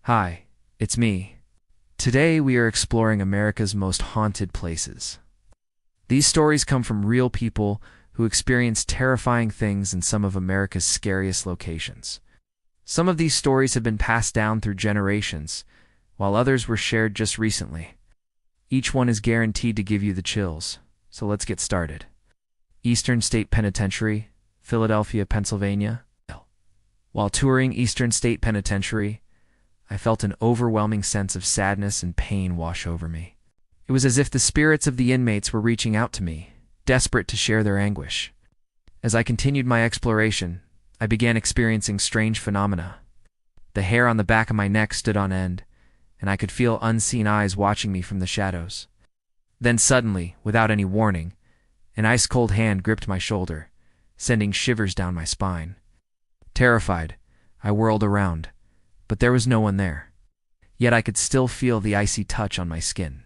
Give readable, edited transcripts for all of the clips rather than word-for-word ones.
Hi, it's me. Today we are exploring America's most haunted places. These stories come from real people who experience terrifying things in some of America's scariest locations. Some of these stories have been passed down through generations, while others were shared just recently. Each one is guaranteed to give you the chills, so let's get started. Eastern State Penitentiary, Philadelphia, Pennsylvania. While touring Eastern State Penitentiary, I felt an overwhelming sense of sadness and pain wash over me. It was as if the spirits of the inmates were reaching out to me, desperate to share their anguish. As I continued my exploration, I began experiencing strange phenomena. The hair on the back of my neck stood on end, and I could feel unseen eyes watching me from the shadows. Then suddenly, without any warning, an ice-cold hand gripped my shoulder, sending shivers down my spine. Terrified, I whirled around, but there was no one there. Yet I could still feel the icy touch on my skin.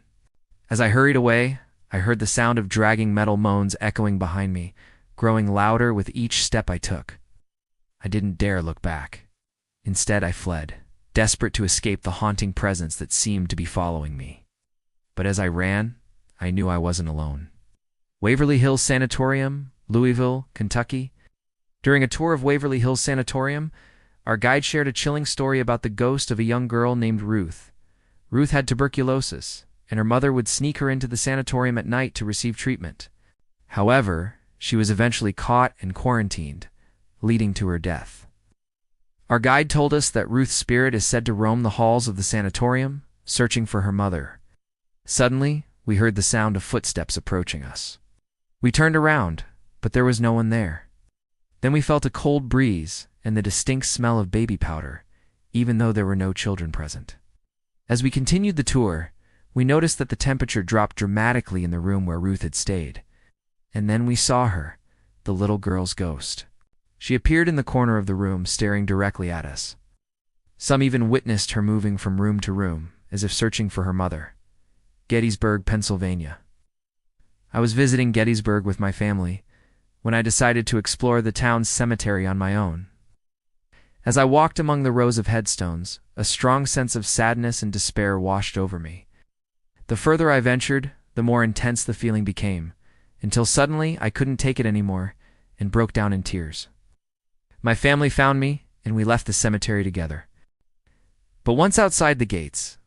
As I hurried away, I heard the sound of dragging metal moans echoing behind me, growing louder with each step I took. I didn't dare look back. Instead, I fled, desperate to escape the haunting presence that seemed to be following me. But as I ran, I knew I wasn't alone. Waverly Hills Sanatorium, Louisville, Kentucky. During a tour of Waverly Hills Sanatorium, our guide shared a chilling story about the ghost of a young girl named Ruth. Ruth had tuberculosis, and her mother would sneak her into the sanatorium at night to receive treatment. However, she was eventually caught and quarantined, leading to her death. Our guide told us that Ruth's spirit is said to roam the halls of the sanatorium, searching for her mother. Suddenly, we heard the sound of footsteps approaching us. We turned around, but there was no one there. Then we felt a cold breeze and the distinct smell of baby powder, even though there were no children present. As we continued the tour, we noticed that the temperature dropped dramatically in the room where Ruth had stayed. And then we saw her, the little girl's ghost. She appeared in the corner of the room, staring directly at us. Some even witnessed her moving from room to room, as if searching for her mother. Gettysburg, Pennsylvania. I was visiting Gettysburg with my family when I decided to explore the town's cemetery on my own. As I walked among the rows of headstones, a strong sense of sadness and despair washed over me. The further I ventured, the more intense the feeling became, until suddenly I couldn't take it anymore and broke down in tears. My family found me, and we left the cemetery together. But once outside the gates,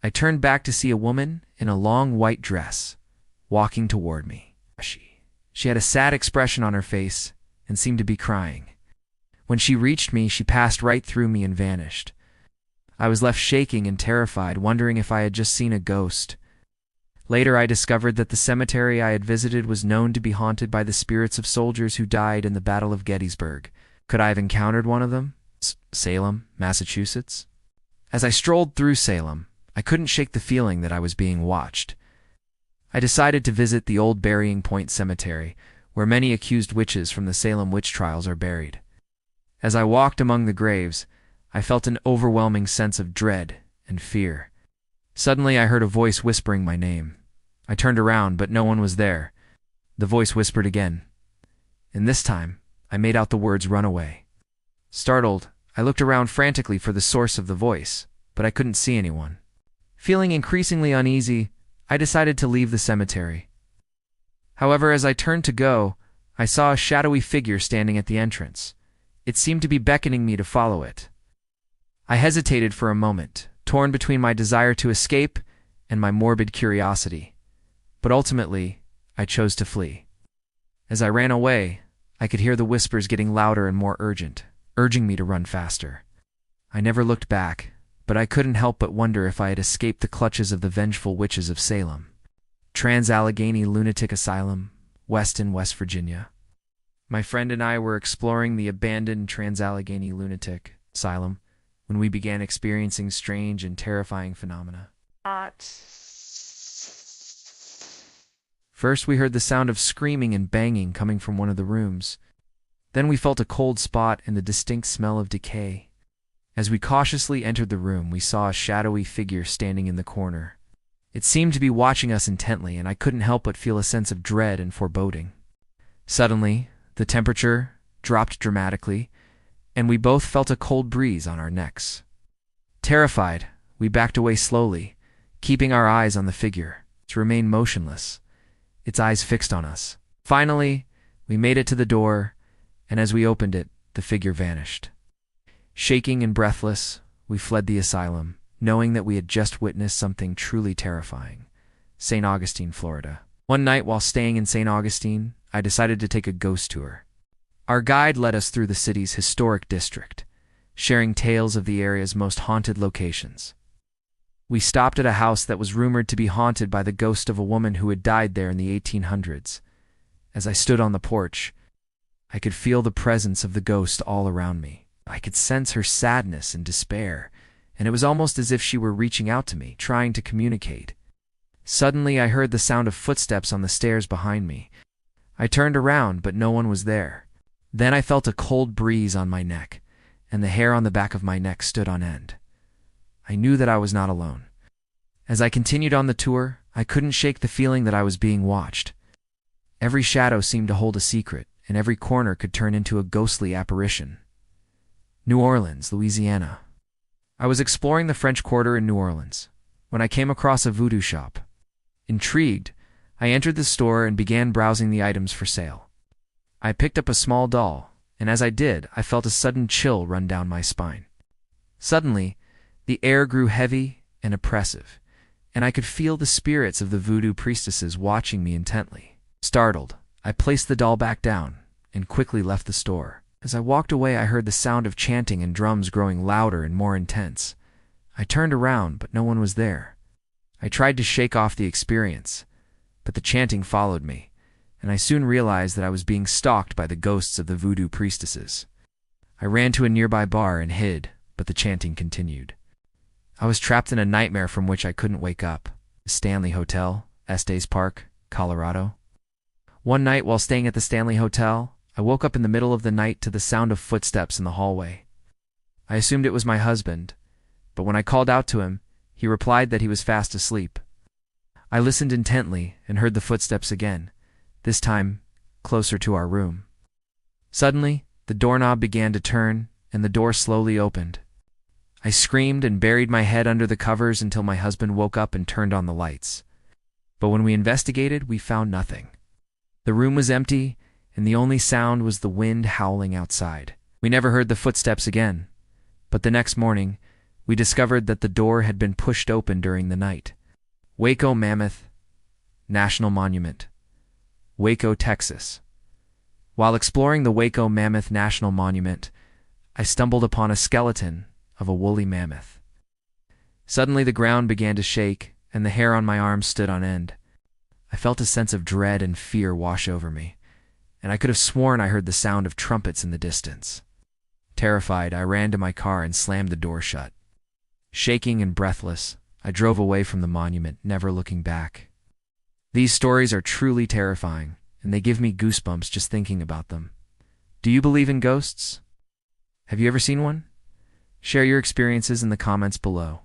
I turned back to see a woman in a long white dress walking toward me. She had a sad expression on her face and seemed to be crying. When she reached me, she passed right through me and vanished. I was left shaking and terrified, wondering if I had just seen a ghost. Later, I discovered that the cemetery I had visited was known to be haunted by the spirits of soldiers who died in the Battle of Gettysburg. Could I have encountered one of them? Salem, Massachusetts? As I strolled through Salem, I couldn't shake the feeling that I was being watched. I decided to visit the old Burying Point Cemetery, where many accused witches from the Salem witch trials are buried. As I walked among the graves, I felt an overwhelming sense of dread and fear. Suddenly, I heard a voice whispering my name. I turned around, but no one was there. The voice whispered again, and this time, I made out the words "run away." Startled, I looked around frantically for the source of the voice, but I couldn't see anyone. Feeling increasingly uneasy, I decided to leave the cemetery. However, as I turned to go, I saw a shadowy figure standing at the entrance. It seemed to be beckoning me to follow it. I hesitated for a moment, torn between my desire to escape and my morbid curiosity. But ultimately, I chose to flee. As I ran away, I could hear the whispers getting louder and more urgent, urging me to run faster. I never looked back, but I couldn't help but wonder if I had escaped the clutches of the vengeful witches of Salem. Trans-Allegheny Lunatic Asylum, Weston, West Virginia. My friend and I were exploring the abandoned Trans-Allegheny Lunatic Asylum when we began experiencing strange and terrifying phenomena. First, we heard the sound of screaming and banging coming from one of the rooms. Then we felt a cold spot and the distinct smell of decay. As we cautiously entered the room, we saw a shadowy figure standing in the corner. It seemed to be watching us intently, and I couldn't help but feel a sense of dread and foreboding. Suddenly, the temperature dropped dramatically, and we both felt a cold breeze on our necks. Terrified, we backed away slowly, keeping our eyes on the figure, to remain motionless, its eyes fixed on us. Finally, we made it to the door, and as we opened it, the figure vanished. Shaking and breathless, we fled the asylum, knowing that we had just witnessed something truly terrifying. St. Augustine, Florida. One night while staying in St. Augustine, I decided to take a ghost tour. Our guide led us through the city's historic district, sharing tales of the area's most haunted locations. We stopped at a house that was rumored to be haunted by the ghost of a woman who had died there in the 1800s. As I stood on the porch, I could feel the presence of the ghost all around me. I could sense her sadness and despair, and it was almost as if she were reaching out to me, trying to communicate. Suddenly, I heard the sound of footsteps on the stairs behind me. I turned around, but no one was there. Then I felt a cold breeze on my neck, and the hair on the back of my neck stood on end. I knew that I was not alone. As I continued on the tour, I couldn't shake the feeling that I was being watched. Every shadow seemed to hold a secret, and every corner could turn into a ghostly apparition. New Orleans, Louisiana. I was exploring the French Quarter in New Orleans when I came across a voodoo shop. Intrigued, I entered the store and began browsing the items for sale. I picked up a small doll, and as I did, I felt a sudden chill run down my spine. Suddenly, the air grew heavy and oppressive, and I could feel the spirits of the voodoo priestesses watching me intently. Startled, I placed the doll back down and quickly left the store. As I walked away, I heard the sound of chanting and drums growing louder and more intense. I turned around, but no one was there. I tried to shake off the experience, but the chanting followed me, and I soon realized that I was being stalked by the ghosts of the voodoo priestesses. I ran to a nearby bar and hid, but the chanting continued. I was trapped in a nightmare from which I couldn't wake up. The Stanley Hotel, Estes Park, Colorado. One night while staying at the Stanley Hotel, I woke up in the middle of the night to the sound of footsteps in the hallway. I assumed it was my husband, but when I called out to him, he replied that he was fast asleep. I listened intently and heard the footsteps again, this time closer to our room. Suddenly, the doorknob began to turn and the door slowly opened. I screamed and buried my head under the covers until my husband woke up and turned on the lights. But when we investigated, we found nothing. The room was empty, and the only sound was the wind howling outside. We never heard the footsteps again, but the next morning, we discovered that the door had been pushed open during the night. Waco Mammoth National Monument, Waco, Texas. While exploring the Waco Mammoth National Monument, I stumbled upon a skeleton of a woolly mammoth. Suddenly the ground began to shake, and the hair on my arms stood on end. I felt a sense of dread and fear wash over me, and I could have sworn I heard the sound of trumpets in the distance. Terrified, I ran to my car and slammed the door shut. Shaking and breathless, I drove away from the monument, never looking back. These stories are truly terrifying, and they give me goosebumps just thinking about them. Do you believe in ghosts? Have you ever seen one? Share your experiences in the comments below.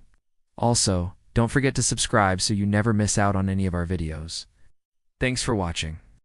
Also, don't forget to subscribe so you never miss out on any of our videos. Thanks for watching.